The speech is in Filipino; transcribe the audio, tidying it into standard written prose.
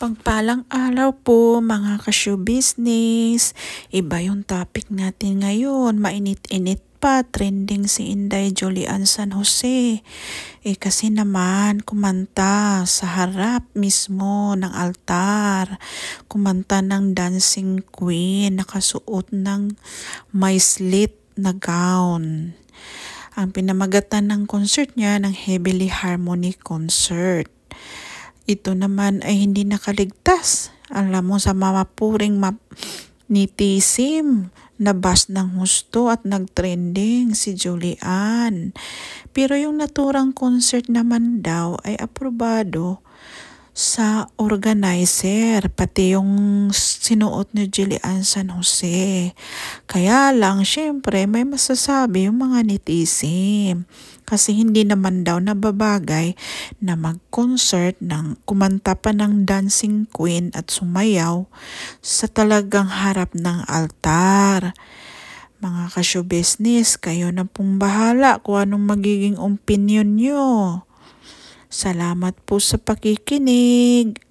Mapagpalang araw po mga ka-show business. Iba yung topic natin ngayon. Mainit-init pa, trending si Inday Julian San Jose. Kasi naman kumanta sa harap mismo ng altar. Kumanta ng dancing queen, nakasuot ng may slit na gown. Ang pinamagatan ng concert niya ng Heavenly Harmony Concert. Ito naman ay hindi nakaligtas. Alam mo sa mamapuring nitisim, nabas ng husto at nagtrending si Julian. Pero yung naturang concert naman daw ay aprobado sa organizer, pati yung sinuot ni Julian San Jose. Kaya lang, syempre, may masasabi yung mga netizen. Kasi hindi naman daw nababagay na mag-concert ng kumanta pa ng dancing queen at sumayaw sa talagang harap ng altar. Mga ka-show business, kayo na pong bahala kung anong magiging opinion nyo. Salamat po sa pakikinig.